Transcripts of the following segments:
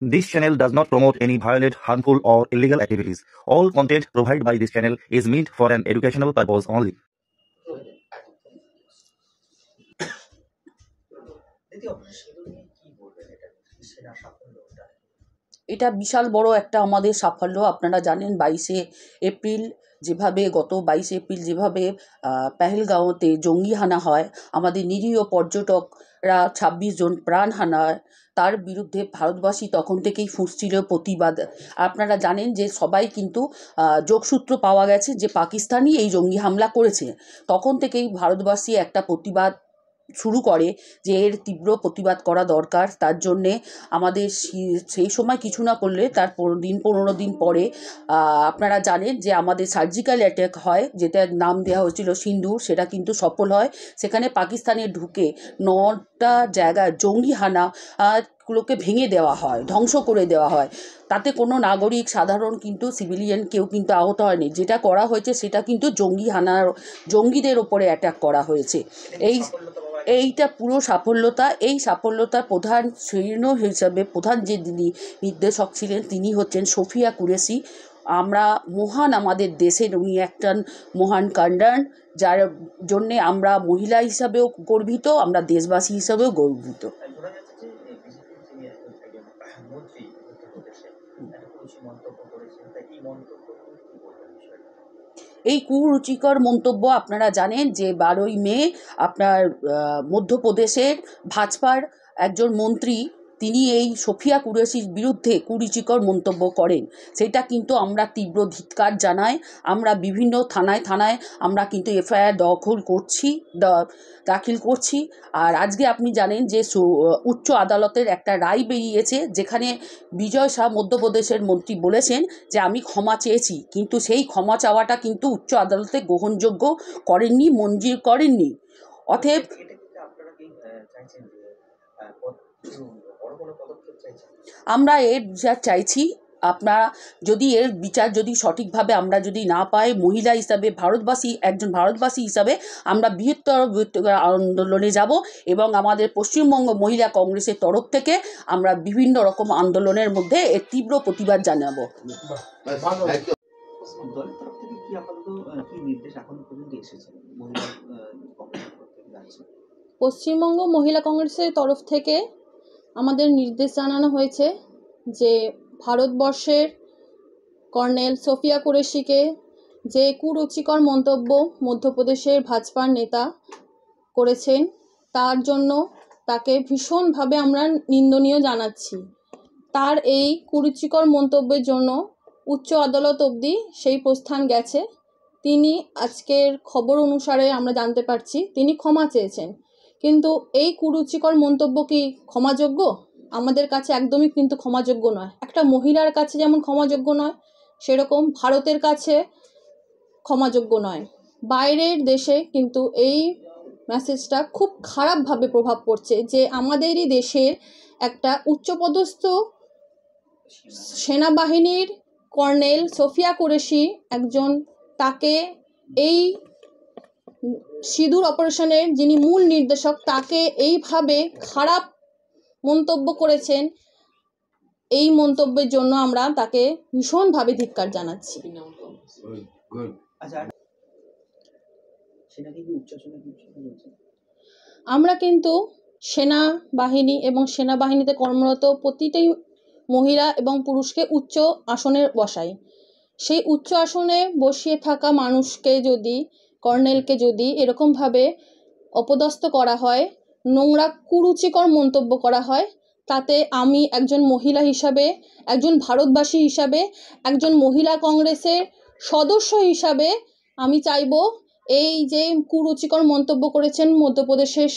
This channel does not promote any violent, harmful, or illegal activities. All content provided by this channel is meant for an educational purpose only. এটা বিশাল বড় একটা আমাদের সাফল্য। আপনারা জানেন 22শে April যেভাবে গত 22শে এপ্রিল যেভাবে পেহেলগাঁওতে জঙ্গি হানা হয়, আমাদের নিরীহ পর্যটকরা 26 জন প্রাণ হানায়, তার বিরুদ্ধে ভারতবাসী তখন থেকেই ফুঁসছিল প্রতিবাদ। আপনারা জানেন যে সবাই কিন্তু যোগসূত্র পাওয়া গেছে যে পাকিস্তানই এই জঙ্গি হামলা করেছে। তখন থেকেই ভারতবাসী একটা প্রতিবাদ শুরু করে যে এর তীব্র প্রতিবাদ করা দরকার। তার জন্যে আমাদের সেই সময় কিছু না করলে তার 15 দিন পরে আপনারা জানেন যে আমাদের সার্জিক্যাল অ্যাটাক হয়, যেটার নাম দেওয়া হয়েছিল সিন্দুর, সেটা কিন্তু সফল হয়। সেখানে পাকিস্তানে ঢুকে 9টা জায়গায় জঙ্গি হানা গুলোকে ভেঙে দেওয়া হয়, ধ্বংস করে দেওয়া হয়। তাতে কোনো নাগরিক সাধারণ কিন্তু সিভিলিয়ান কেউ কিন্তু আহত হয়নি। যেটা করা হয়েছে সেটা কিন্তু জঙ্গিদের ওপরে অ্যাটাক করা হয়েছে। এইটা পুরো সাফল্যতা। এই সাফল্যতার প্রধান শীর্ণ হিসাবে প্রধান যে যিনি নির্দেশক ছিলেন তিনি হচ্ছেন সোফিয়া কুরেশি। আমরা আমাদের দেশের উনি একজন মহান কমান্ডার, যার জন্যে আমরা মহিলা হিসাবেও গর্বিত, আমরা দেশবাসী হিসাবেও গর্বিত। এই কুরুচিকর মন্তব্য আপনারা জানেন যে 12ই মে আপনার মধ্যপ্রদেশের ভাজপার একজন মন্ত্রী তিনি এই সোফিয়া কুরেশির বিরুদ্ধে কুরুচিকর মন্তব্য করেন। সেটা কিন্তু আমরা তীব্র ধিক্কার জানাই। আমরা বিভিন্ন থানায় আমরা কিন্তু এফআইআর দাখিল করছি। আর আজকে আপনি জানেন যে উচ্চ আদালতের একটা রায় বেরিয়েছে, যেখানে বিজয় শাহ মধ্যপ্রদেশের মন্ত্রী বলেছেন যে আমি ক্ষমা চেয়েছি, কিন্তু সেই ক্ষমা চাওয়াটা কিন্তু উচ্চ আদালতে গ্রহণযোগ্য করেননি, মঞ্জুর করেননি। অতএব আমরা এর বিচার চাইছি। আপনারা যদি এর বিচার সঠিকভাবে আমরা যদি না পাই, মহিলা হিসাবে একজন ভারতবাসী হিসাবে আমরা বৃহত্তর আন্দোলনে যাব এবং আমাদের পশ্চিমবঙ্গ মহিলা কংগ্রেসের তরফ থেকে আমরা বিভিন্ন রকম আন্দোলনের মধ্যে এর তীব্র প্রতিবাদ জানাবো। পশ্চিমবঙ্গ মহিলা কংগ্রেসের তরফ থেকে আমাদের নির্দেশ জানানো হয়েছে যে ভারতবর্ষের কর্নেল সোফিয়া কুরেশিকে যে কুরুচিকর মন্তব্য মধ্যপ্রদেশের ভাজপার নেতা করেছেন, তার জন্য তাকে ভীষণভাবে আমরা নিন্দনীয় জানাচ্ছি। তার এই কুরুচিকর মন্তব্যের জন্য উচ্চ আদালত অবধি সেই প্রস্থান গেছে। তিনি আজকের খবর অনুসারে আমরা জানতে পারছি তিনি ক্ষমা চেয়েছেন, কিন্তু এই কুরুচিকর মন্তব্য কি ক্ষমাযোগ্য? আমাদের কাছে একদমই কিন্তু ক্ষমাযোগ্য নয়। একটা মহিলার কাছে যেমন ক্ষমাযোগ্য নয়, সেরকম ভারতের কাছে ক্ষমাযোগ্য নয়। বাইরের দেশে কিন্তু এই মেসেজটা খুব খারাপভাবে প্রভাব পড়ছে যে আমাদেরই দেশের একটা উচ্চপদস্থ সেনাবাহিনীর কর্নেল সোফিয়া কুরেশি একজন, তাকে এই সিঁদুর অপারেশনের যিনি মূল নির্দেশক, তাকে এইভাবে খারাপ মন্তব্য করেছেন। এই মন্তব্যের জন্য আমরা তাকে ভীষণভাবে ধিক্কার জানাচ্ছি। আমরা কিন্তু সেনাবাহিনী এবং সেনাবাহিনীতে কর্মরত প্রতিটি মহিলা এবং পুরুষকে উচ্চ আসনে বসাই। সেই উচ্চ আসনে বসিয়ে থাকা মানুষকে যদি, কর্নেলকে যদি এরকমভাবে অপদস্থ করা হয়, নোংরা কুরুচিকর মন্তব্য করা হয়, তাতে আমি একজন মহিলা হিসাবে, একজন ভারতবাসী হিসাবে, একজন মহিলা কংগ্রেসের সদস্য হিসাবে আমি চাইব এই যে কুরুচিকর মন্তব্য করেছেন মধ্যপ্রদেশের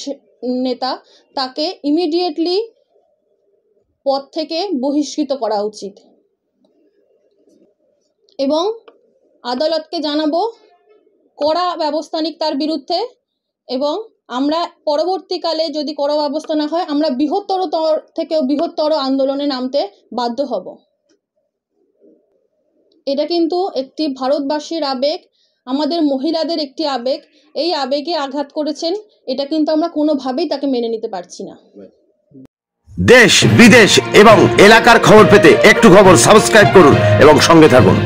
নেতা, তাকে ইমিডিয়েটলি পদ থেকে বহিষ্কৃত করা উচিত এবং আদালতকে জানাবো কড়া ব্যবস্থা নিক তার বিরুদ্ধে। এবং আমরা পরবর্তীকালে যদি কড়া ব্যবস্থা না হয়, আমরা বৃহত্তর আন্দোলনে নামতে বাধ্য হব। এটা কিন্তু একটি ভারতবাসীর আবেগ, আমাদের মহিলাদের একটি আবেগ। এই আবেগে আঘাত করেছেন, এটা কিন্তু আমরা কোনোভাবেই তাকে মেনে নিতে পারছি না। দেশ বিদেশ এবং এলাকার খবর পেতে একটু খবর সাবস্ক্রাইব করুন এবং সঙ্গে থাকুন।